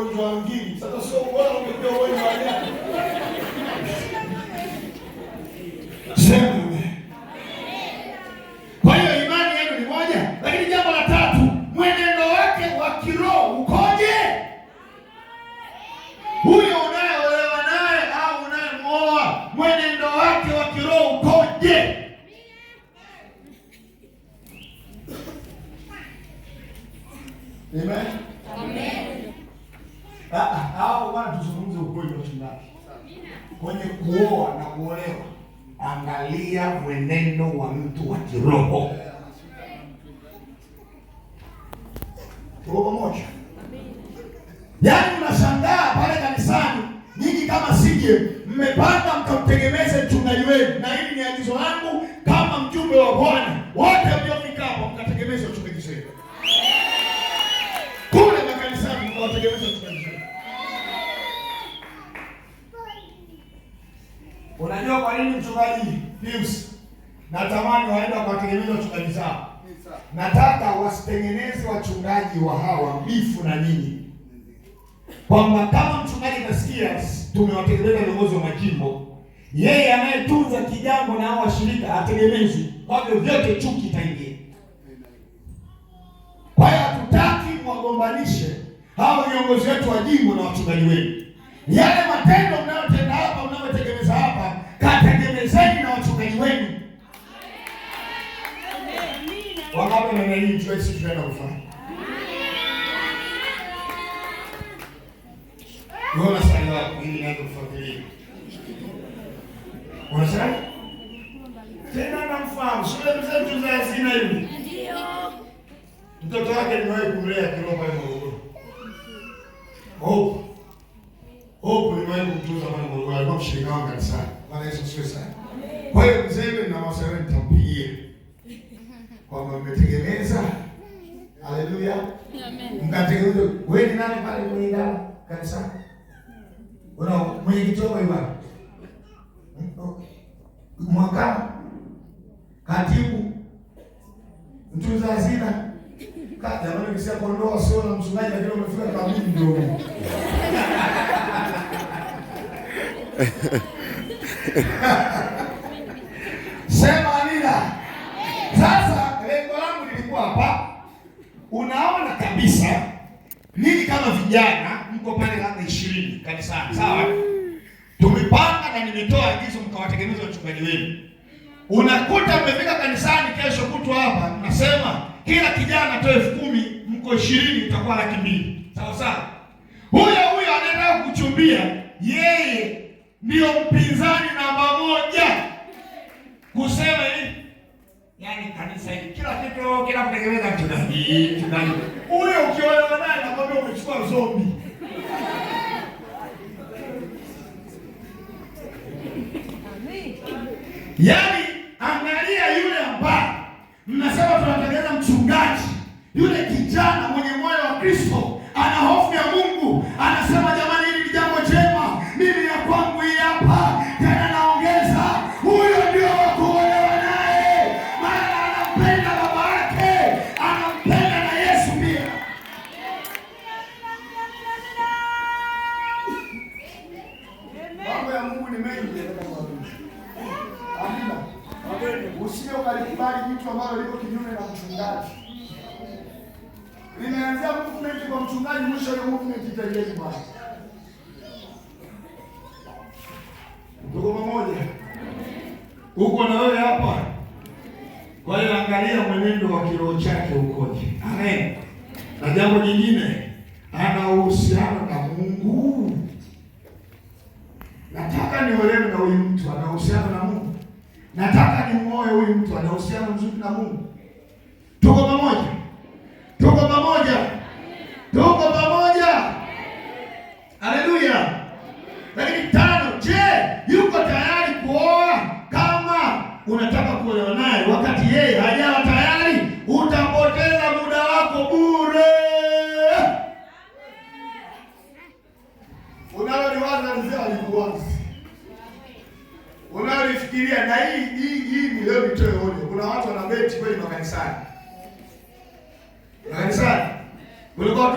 ugonjwa wa ngiri. Sasa sio bora umepewa ugonjwa wa nini? Sema. Kwa hiyo imani yenu ni moja, lakini jambo la tatu, mwenendo wake wa kiroho ukoje? Huyo unayeolewa naye au unayemwoa, mwenendo wake wa kiroho ukoje? Amen. Amen. Hao bwana, tuzungumze ukweli wa chungaji. Kwenye kuoa na kuolewa, angalia mwenendo wa mtu wa kiroho. Tuko pamoja? Yaani unashangaa pale kanisani, nyinyi kama sije mmepanda mkamtegemeze mchungaji wenu, na hili ni agizo langu kama mjumbe wa Bwana, wote mliofika hapo mkategemeze mchungaji wenu. Kule makanisani mkawategemeze mchungaji wenu. Unajua kwa nini mchungaji Pius natamani waende wakawategemeze wachungaji zao? Nataka wasitengeneze wachungaji wa hawa bifu na nyinyi, kwamba kama mchungaji nasikia tumewategemeza viongozi wa majimbo, yeye anayetunza kijambo na hao washirika ategemezwe, kwa hivyo vyote chuki itaingia. Kwa hiyo hatutaki mwagombanishe hao viongozi wetu wa jimbo na wachungaji wenu. Yale matendo mnayotenda hapa, mnayotegemeza hapa, kategemezeni na wachungaji wenu. Wangapi na nini tuwezi tunaenda kufanya? Unaona sana wako ili naanza kufuatilia. Unasema? Tena namfahamu, shule mzee za hazina hivi. Ndio. Mtoto wake nimewahi kumlea kiroho pale Morogoro. Hope nimewahi kumtunza pale Morogoro, alikuwa mshirika wangu kanisani. Bwana Yesu asifiwe sana. Kwa hiyo mzee na washauri nitampigia. Kwamba mmetegemeza. Haleluya. Amen. Mkategemeza. Wewe ni nani pale kwenye idara kanisani? Una mwenye kitoa hivi bwana. Mwaka katibu mtunza hazina. Jamani, nikisema kondoa sio na mchungaji, lakini umefika kwa mimi ndio. Sema amina. Sasa lengo langu lilikuwa hapa. Unaona kabisa nini kama vijana mko pale labda 20 kanisani, sawa? Tumepanga na nimetoa agizo mkawategemeze wachungaji wenu. Unakuta mmefika kanisani kesho kutwa hapa, mnasema kila kijana atoe 10,000, mko 20 itakuwa 200,000. Sawa sawa? Huyo anaenda kuchumbia, yeye ndio mpinzani namba 1. Kusema hivi, yaani kanisa hili kila kitu kila kutegemeza mchungaji. Huyo ukiolewa naye nakwambia umechukua zombi. Yaani angalia yule ambaye mnasema tunatengeneza mchungaji, yule kijana mwenye moyo wa Kristo, ana hofu ya Mungu, anasema jamani, hili ni jambo jema, mimi ya kwangu hii hapa, tena naongeza, huyo ndio wa kuolewa naye, maana anampenda baba yake, anampenda na Yesu pia. Mambo ya Mungu ni mengi. Amina. Usije ukalikubali vitu ambavyo liko kinyume na mchungaji. Limeanzia movement kwa mchungaji, mwisho wa movement itaendelea mbali. Tuko pamoja? Uko na wewe hapa. Kwa hiyo angalia mwenendo wa kiroho chake ukoje. Amen. Na jambo jingine, ana uhusiano na Mungu. Nataka niolewe na huyu mtu, ana uhusiano na Mungu. Nataka nimuoe huyu mtu, ana uhusiano mzuri na Mungu. Tuko pamoja? Tuko pamoja? Tuko pamoja? Haleluya. Lakini 5, je, yuko tayari kuoa? Kama unataka kuolewa naye wakati yeye hajawa tayari, utapoteza muda wako bure. Unaloliwaza mzee alikuanza. Unalifikiria na hii ni leo nitoe onyo. Kuna watu wanabeti kweli makanisani. Kanisani. Kulikuwa